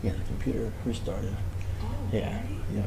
Yeah, the computer restarted. Yeah, yeah.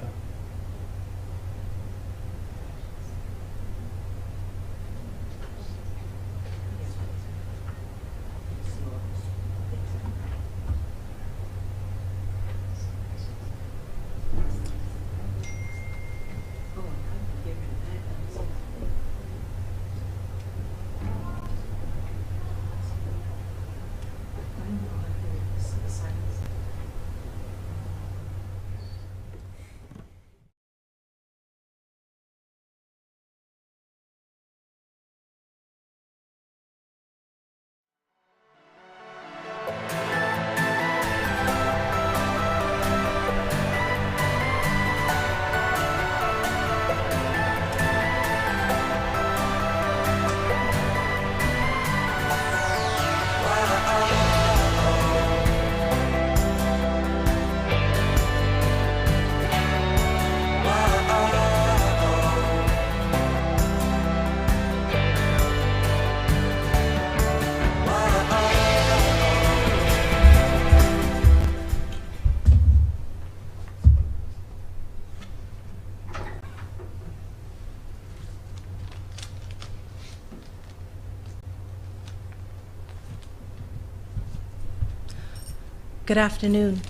Good afternoon.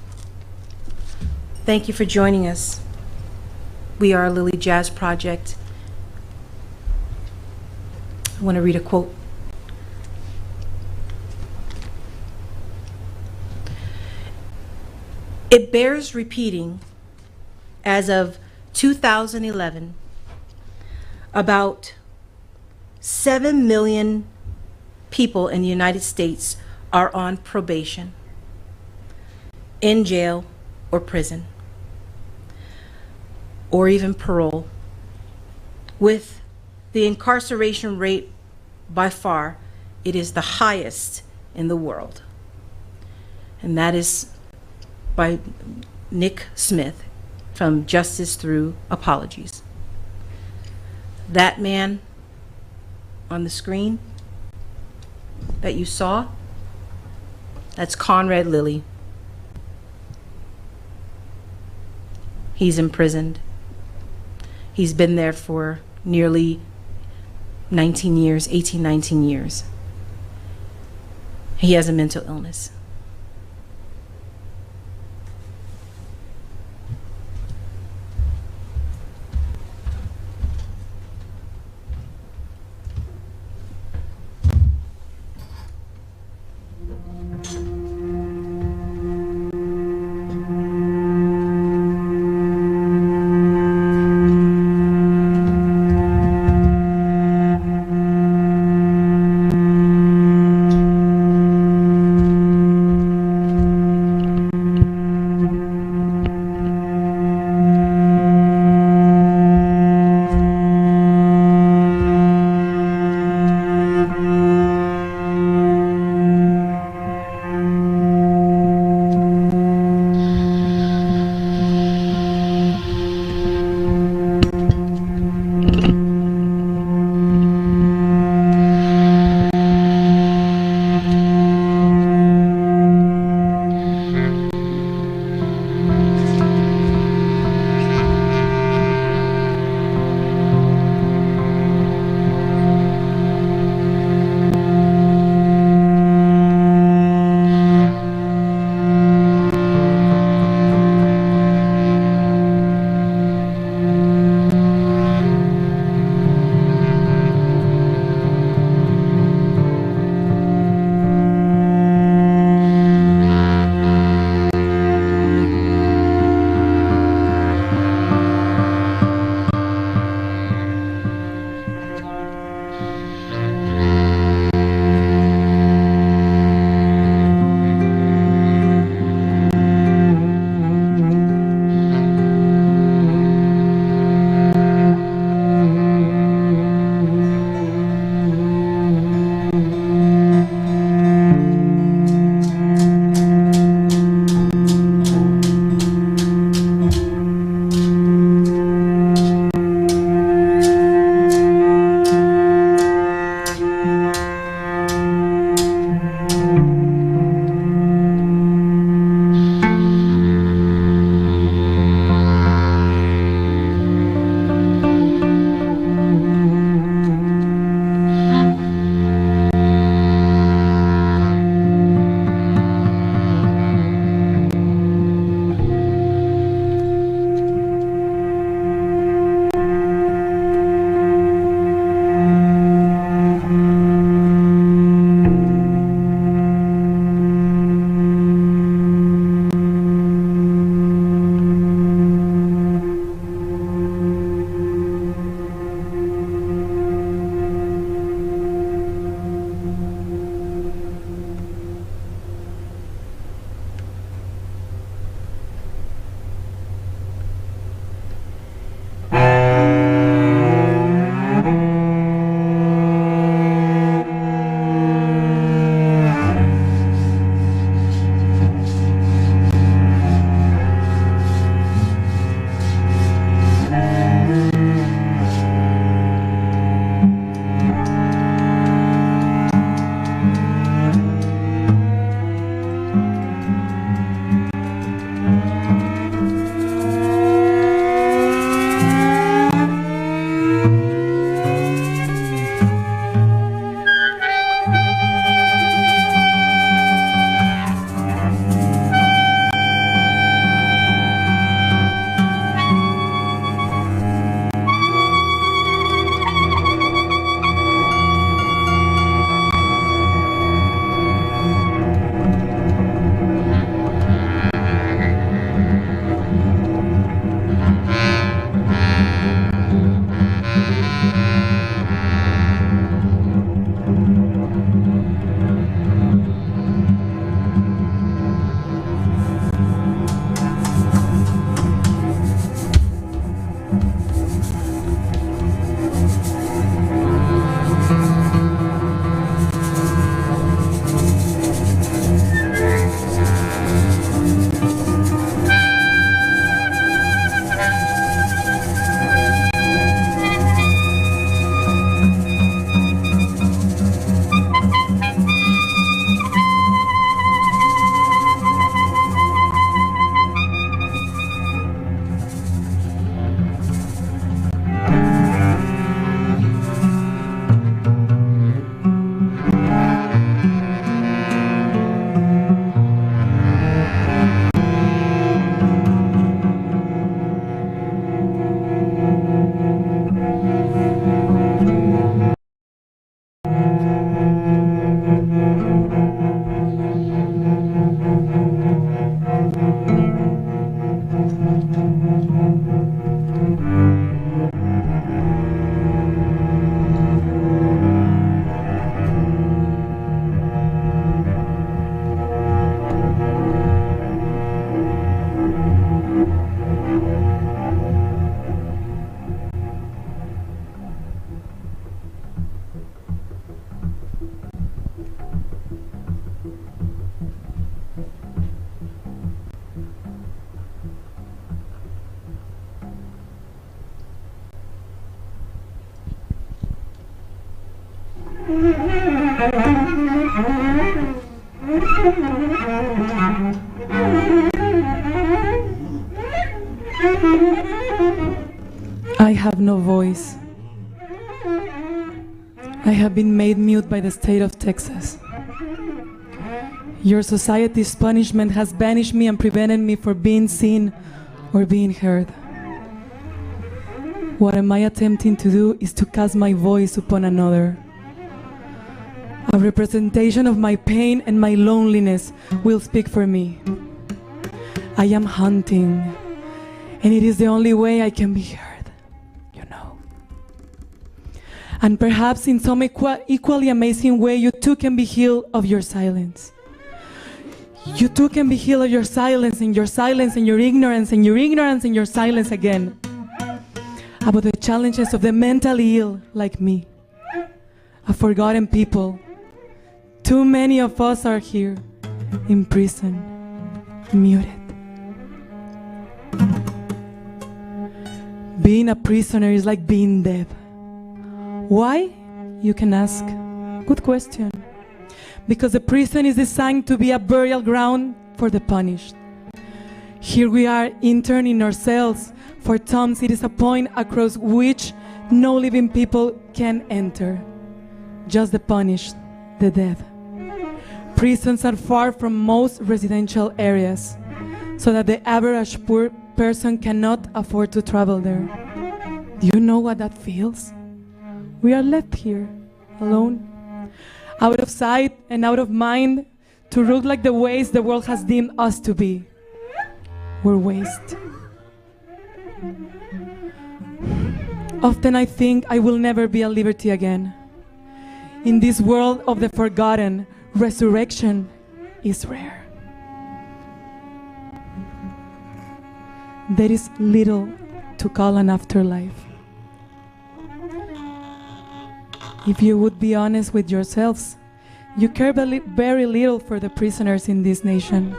Thank you for joining us. We are Lilly Jazz Project. I want to read a quote. It bears repeating, as of 2011, about 7 million people in the United States are on probation, in jail or prison, or even parole, with the incarceration rate by far, it is the highest in the world. And that is by Nick Smith from Justice Through Apologies. That man on the screen that you saw, that's Conrad Lilly. He's imprisoned. He's been there for nearly 19 years, 18, 19 years. He has a mental illness. I have no voice. I have been made mute by the state of Texas. Your society's punishment has banished me and prevented me from being seen or being heard. What am I attempting to do is to cast my voice upon another. A representation of my pain and my loneliness will speak for me. I am hunting, and it is the only way I can be heard, you know. And perhaps in some equally amazing way, you too can be healed of your silence. You too can be healed of your silence and your silence and your ignorance and your ignorance and your silence again. About the challenges of the mentally ill like me, a forgotten people. Too many of us are here, in prison, muted. Being a prisoner is like being dead. Why? You can ask. Good question. Because the prison is designed to be a burial ground for the punished. Here we are interned in our cells. For tombs, it is a point across which no living people can enter. Just the punished, the dead. Prisons are far from most residential areas, so that the average poor person cannot afford to travel there. Do you know what that feels? We are left here, alone, out of sight and out of mind, to look like the waste the world has deemed us to be. We're waste. Often I think I will never be at liberty again. In this world of the forgotten, resurrection is rare. There is little to call an afterlife. If you would be honest with yourselves, you care very little for the prisoners in this nation.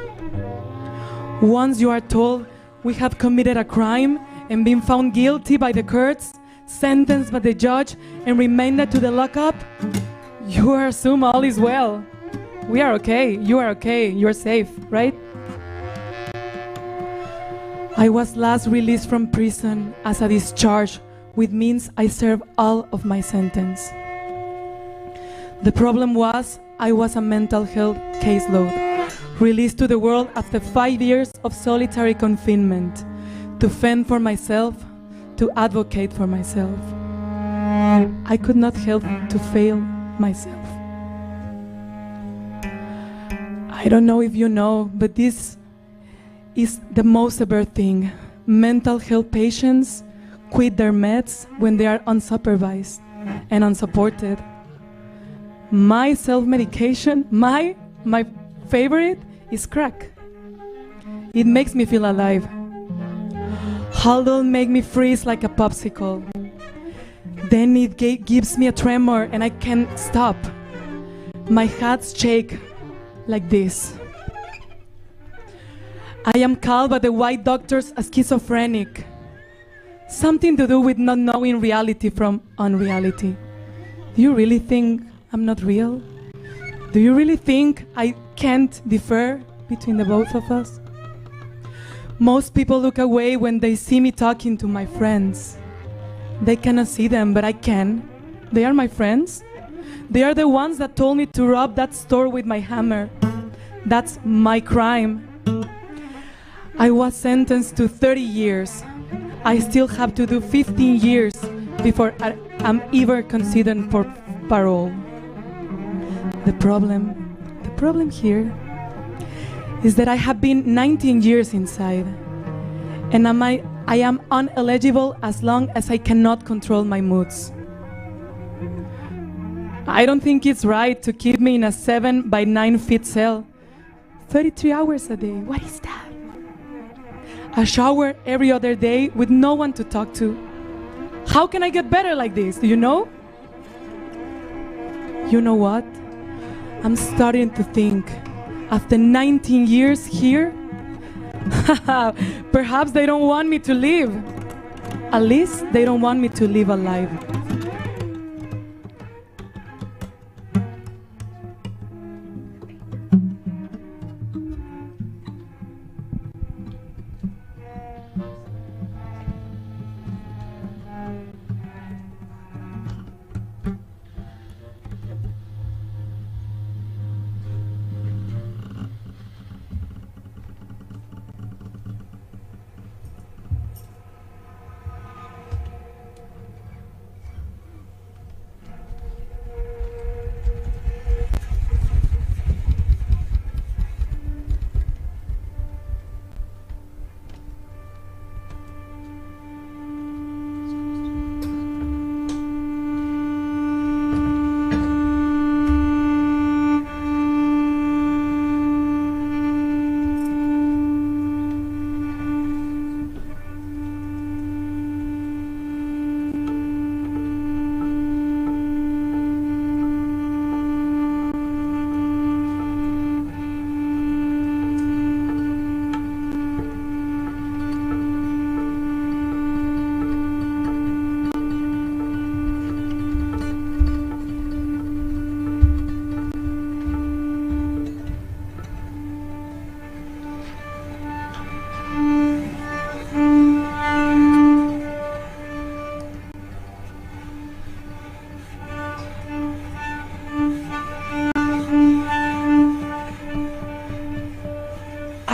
Once you are told we have committed a crime and been found guilty by the courts, sentenced by the judge, and remanded to the lockup, you assume all is well. We are okay, you are okay, you're safe, right? I was last released from prison as a discharge, which means I served all of my sentence. The problem was I was a mental health caseload, released to the world after 5 years of solitary confinement, to fend for myself, to advocate for myself. I could not help to fail myself. I don't know if you know, but this is the most severe thing. Mental health patients quit their meds when they are unsupervised and unsupported. My self-medication, my favorite is crack. It makes me feel alive. Haldol make me freeze like a popsicle. Then it gives me a tremor and I can't stop. My hands shake like this. I am called by the white doctors a schizophrenic. Something to do with not knowing reality from unreality. Do you really think I'm not real? Do you really think I can't differ between the both of us? Most people look away when they see me talking to my friends. They cannot see them, but I can. They are my friends. They are the ones that told me to rob that store with my hammer. That's my crime. I was sentenced to 30 years. I still have to do 15 years before I'm ever considered for parole. The problem here is that I have been 19 years inside, and I am ineligible as long as I cannot control my moods. I don't think it's right to keep me in a 7 by 9 feet cell, 33 hours a day. What is that? A shower every other day with no one to talk to. How can I get better like this? Do you know? You know what? I'm starting to think, after 19 years here, perhaps they don't want me to live. At least they don't want me to live alive.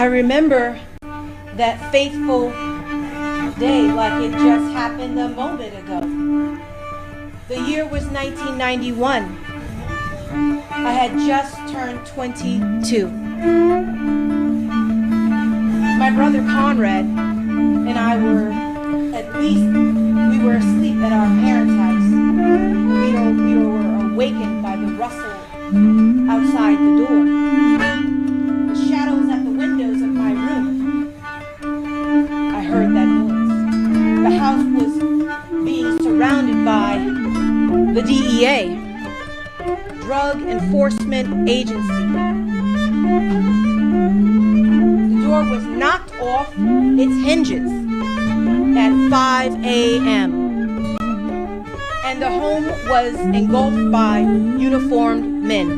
I remember that fateful day like it just happened a moment ago. The year was 1991. I had just turned 22. My brother Conrad and I were asleep at our parents' house. We were awakened by the rustle outside the door. The shadows at the windows of my room. I heard that noise. The house was being surrounded by the DEA, Drug Enforcement Agency. The door was knocked off its hinges at 5 a.m. and the home was engulfed by uniformed men.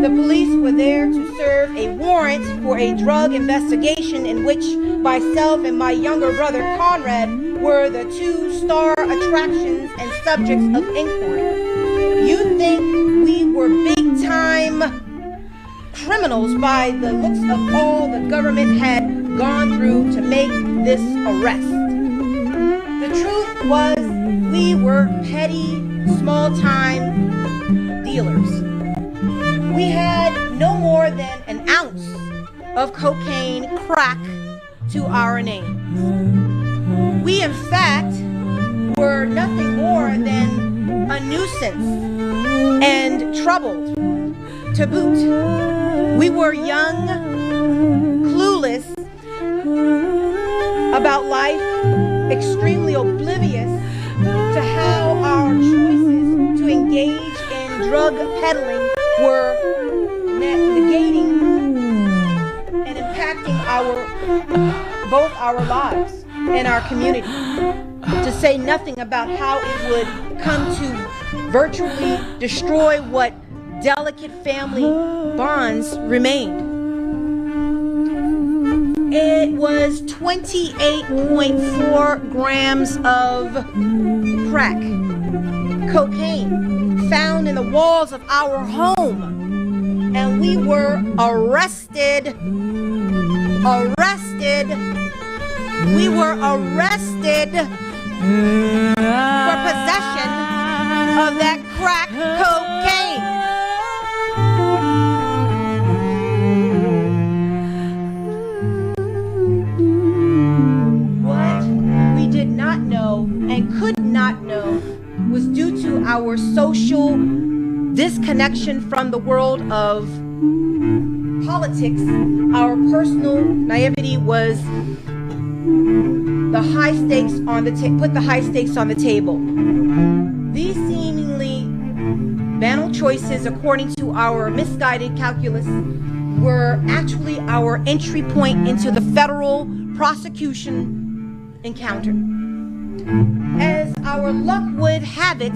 The police were there to serve a warrant for a drug investigation in which myself and my younger brother Conrad were the two star attractions and subjects of inquiry. You'd think we were big-time criminals by the looks of all the government had gone through to make this arrest. The truth was we were petty, small-time dealers. We had no more than an ounce of cocaine crack to our names. We, in fact, were nothing more than a nuisance and troubled to boot. We were young, clueless about life, extremely oblivious to how our choices to engage in drug peddling were negating and impacting both our lives and our community, to say nothing about how it would come to virtually destroy what delicate family bonds remained. It was 28.4 grams of crack cocaine found in the walls of our home, and we were arrested. We were arrested for possession of that crack cocaine. What we did not know and could not know was due to our social disconnection from the world of politics. Our personal naivety was put the high stakes on the table. These seemingly banal choices, according to our misguided calculus, were actually our entry point into the federal prosecution encounter. As our luck would have it,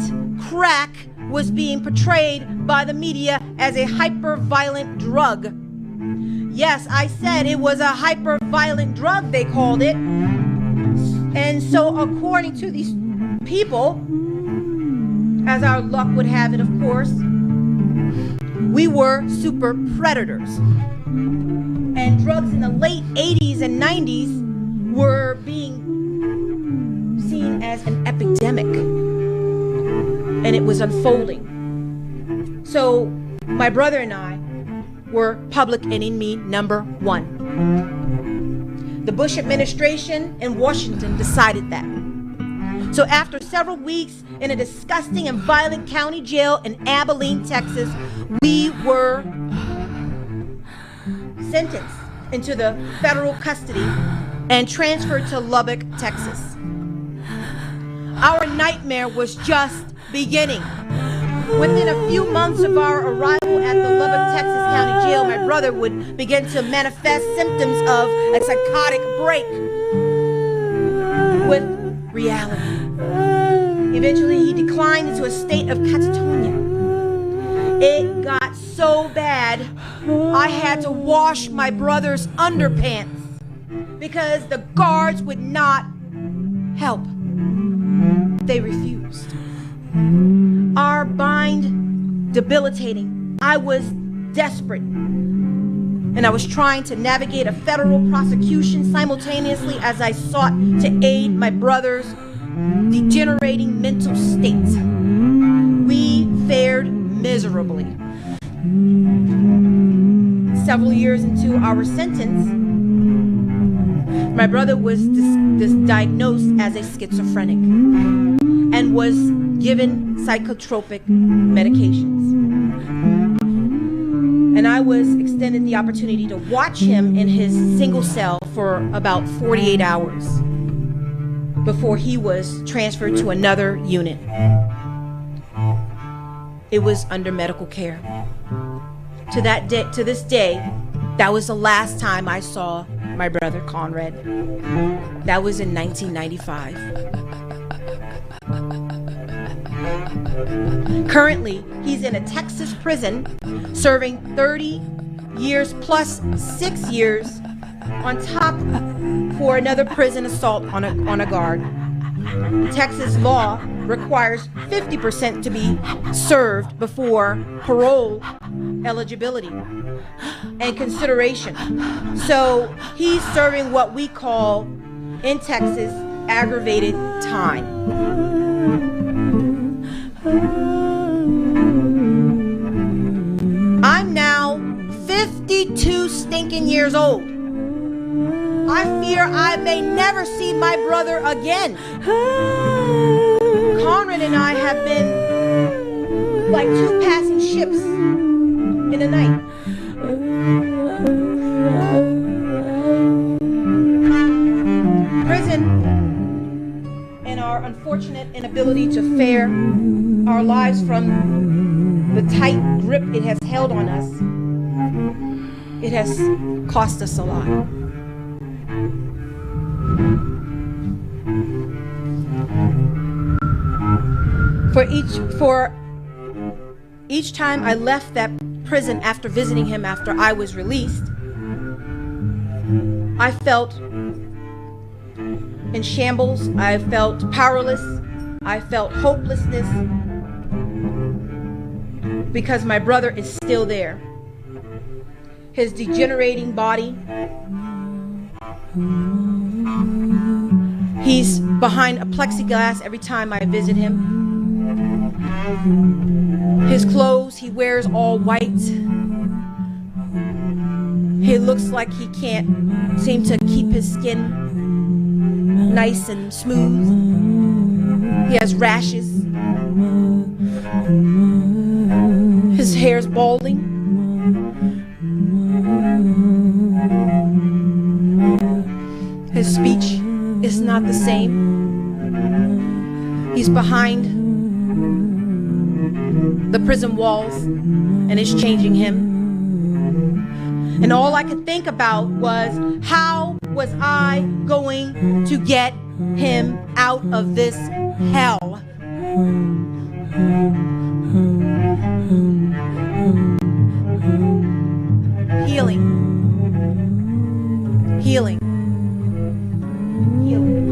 crack was being portrayed by the media as a hyper-violent drug. Yes, I said it was a hyper-violent drug, they called it. And so according to these people, as our luck would have it, of course, we were super predators. And drugs in the late 80s and 90s were being seen as an epidemic. And it was unfolding. So my brother and I were public enemy number one. The Bush administration in Washington decided that. So after several weeks in a disgusting and violent county jail in Abilene, Texas, we were sentenced into the federal custody and transferred to Lubbock, Texas. Our nightmare was just beginning. Within a few months of our arrival at the Lubbock, Texas County Jail, my brother would begin to manifest symptoms of a psychotic break with reality. Eventually, he declined into a state of catatonia. It got so bad, I had to wash my brother's underpants because the guards would not help. They refused. Our bind debilitating. I was desperate. and I was trying to navigate a federal prosecution simultaneously as I sought to aid my brother's degenerating mental state. We fared miserably. Several years into our sentence, my brother was diagnosed as a schizophrenic and was given psychotropic medications. And I was extended the opportunity to watch him in his single cell for about 48 hours before he was transferred to another unit. It was under medical care. To this day, that was the last time I saw my brother Conrad. That was in 1995. Currently, he's in a Texas prison serving 30 years plus 6 years on top for another prison assault on a guard. Texas law requires 50% to be served before parole eligibility and consideration. So he's serving what we call in Texas aggravated time. I'm now 52 stinking years old. I fear I may never see my brother again. Conrad and I have been like two passing ships in the night. Prison and our unfortunate inability to fare our lives from the tight grip it has held on us, it has cost us a lot. For each time I left that prison after visiting him after I was released, I felt in shambles, I felt powerless, I felt hopelessness because my brother is still there. His degenerating body, he's behind a plexiglass every time I visit him. His clothes, he wears all white. He looks like he can't seem to keep his skin nice and smooth. He has rashes. His hair's balding. His speech is not the same. He's behind the prison walls and it's changing him. And all I could think about was, how was I going to get him out of this hell? Healing. Healing. Healing.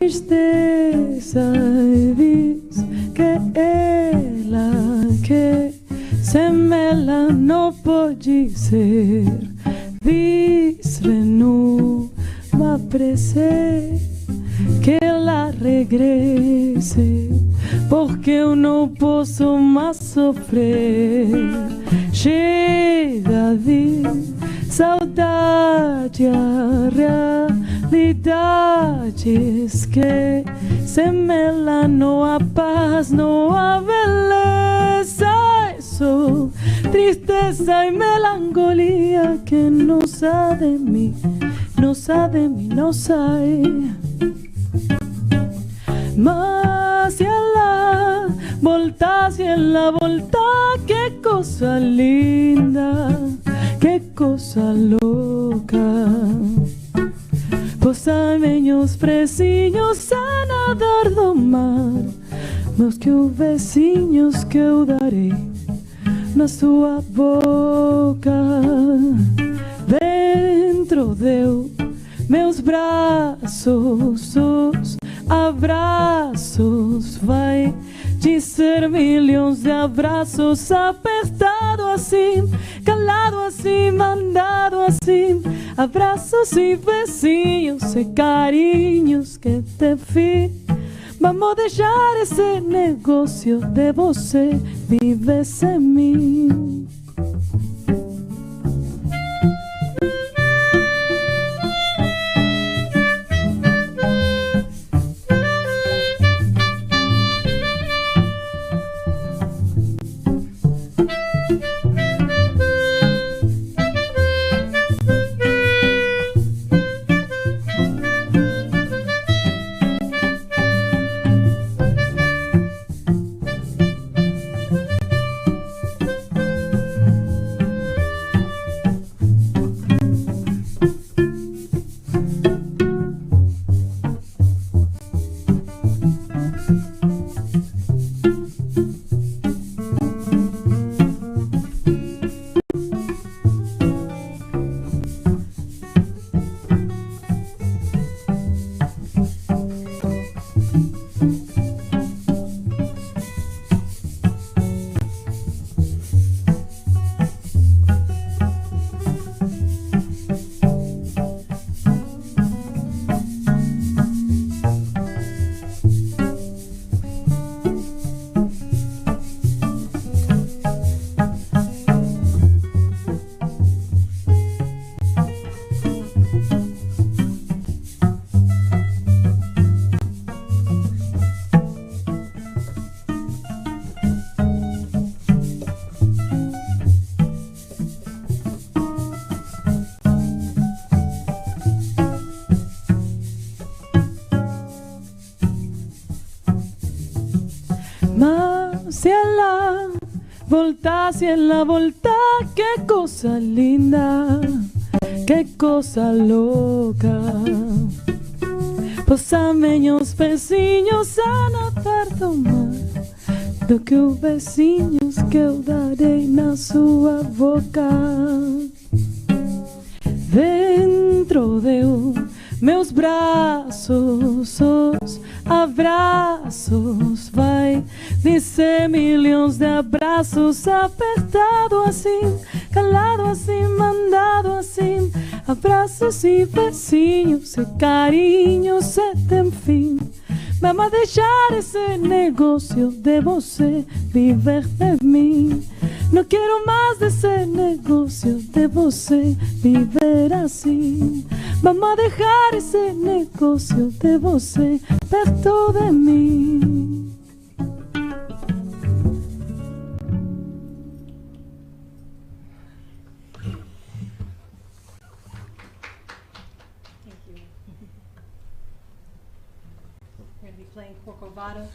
tristeza diz que ela que sem ela não pode ser. Diz não vai aparecer que ela regrese, porque eu não posso mais sofrer. Chega de saudade, a realidade é que sem ela não há paz, não há beleza. É só tristeza e melancolia que não sai de mim, não sai de mim, não sai. Mas si ella volta, qué cosa linda, qué cosa louca. Pois meus precinhos a nadar do mar, meus que os beijinhos que eu darei na sua boca. Dentro de meus braços, os abraços vai dizer milhões de abraços, apertado assim, calado assim, mandado assim. Abraços e beijinhos e carinhos que te fiz. Vamos deixar esse negócio de você viver sem mim. en la volta, qué cosa linda, qué cosa loca. Possame os pezinhos a nadar do mar, do que os beijinhos que eu darei na sua boca. Dentro de meus braços, os abraços, vai dizer milhões de abraços, apertado assim, calado assim, mandado assim, abraços e beijinhos e carinhos sem tem fim. Vamos deixar esse negócio de você viver de mim. Não quero mais desse negócio de você viver assim. Vamos deixar esse negócio de você perto de mim. We're going to be playing Corcovado.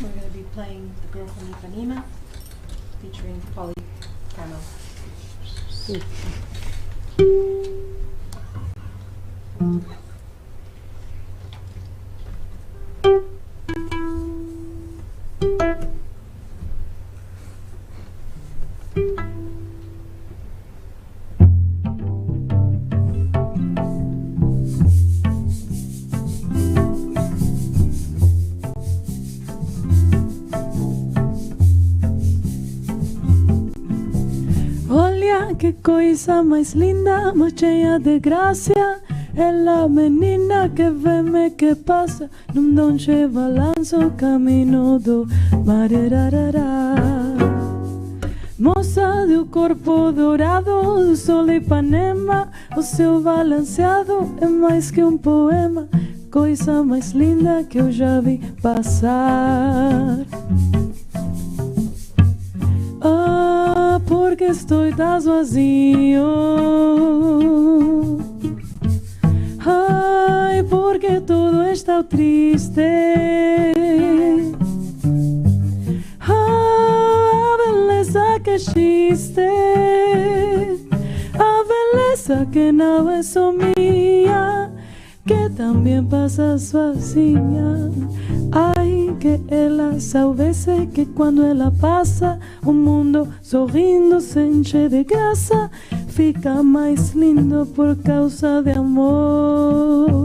We're going to be playing The Girl from Ipanema, featuring Polly Camo. Qué coisa mais linda, mais cheia de graça. Ela menina que vê-me que passa num donche balanço caminho do marerarará. Moça do corpo dourado do sol de Ipanema, o seu balanceado é mais que um poema, coisa mais linda que eu já vi passar. Ah, porque estou tão sozinho. Ai, porque tudo está triste. Ah, a beleza que existe, a beleza que não é só minha, que também passa sozinha. Ai, que ela soubesse que quando ela passa, o mundo sorrindo se enche de graça, fica mais lindo por causa de amor.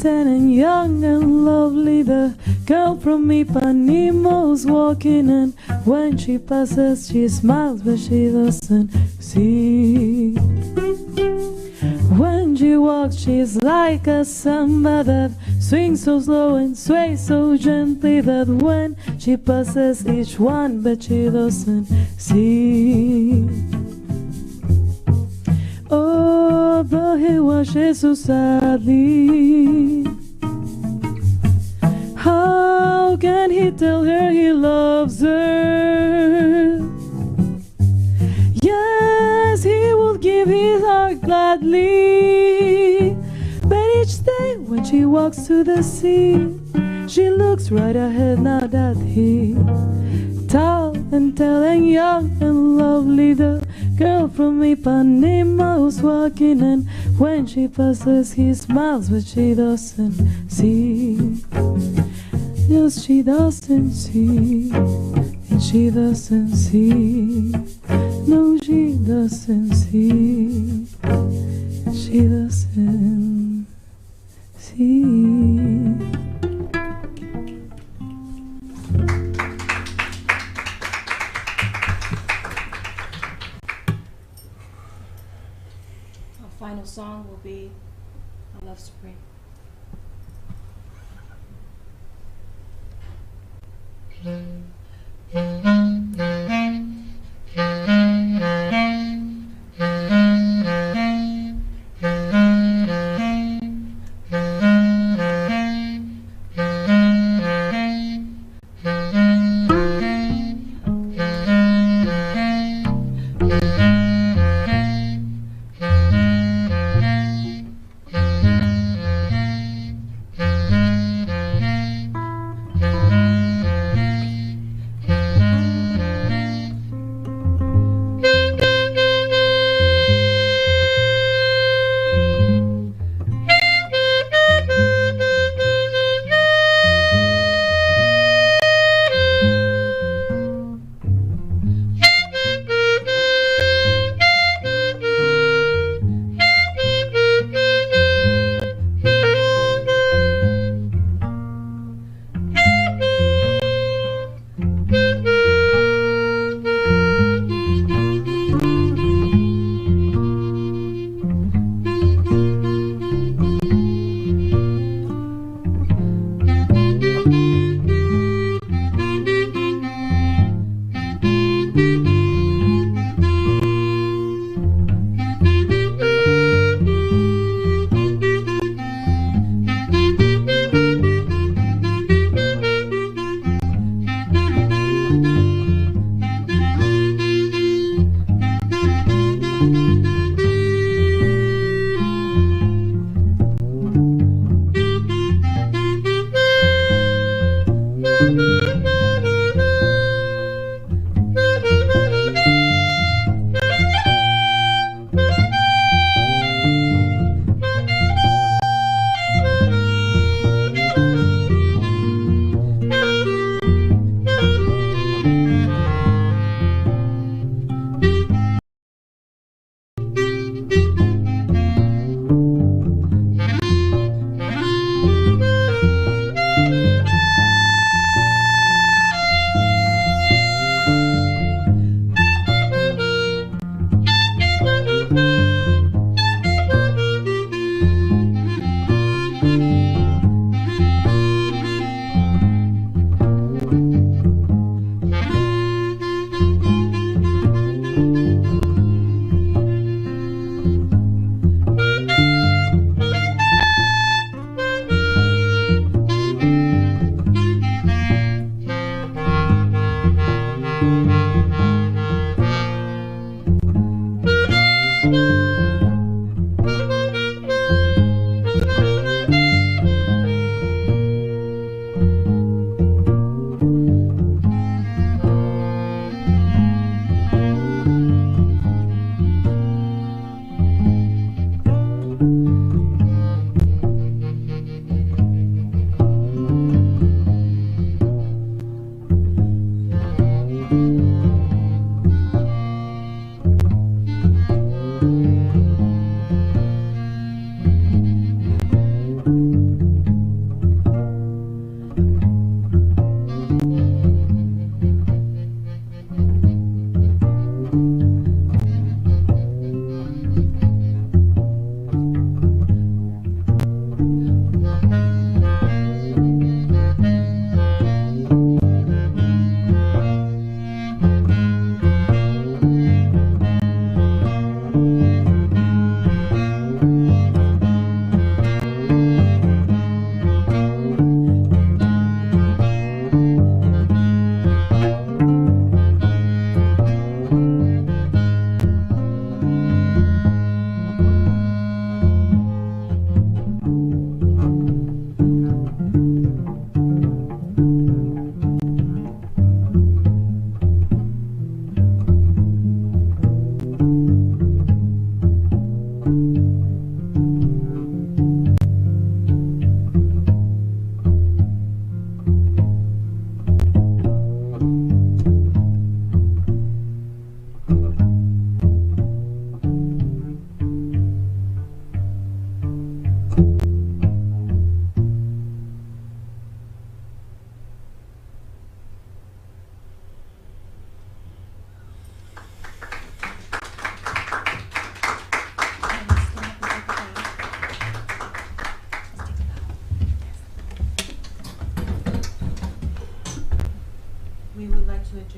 And young and lovely, the girl from Ipanema was walking, and when she passes she smiles but she doesn't see. When she walks she's like a samba that swings so slow and sways so gently, that when she passes each one but she doesn't see. Oh, but he watches so sadly. How can he tell her he loves her? Yes, he will give his heart gladly, but each day when she walks to the sea, she looks right ahead now that he, tall and young and lovely, the girl from Ipanema was walking, and when she passes he smiles but she doesn't see. Yes, she doesn't see, and she doesn't see. No, she doesn't see, she doesn't see. Final song will be I Love Spring.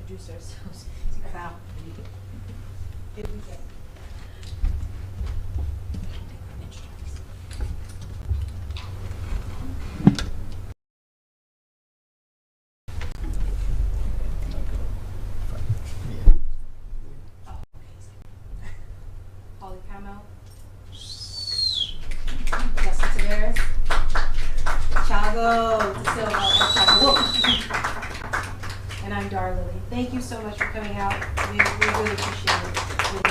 introduce ourselves. Wow. If we can. Holly Camo. Justin Tavares. Chago De Silva. And I'm Dar Lilly. Thank you so much for coming out. We really appreciate it.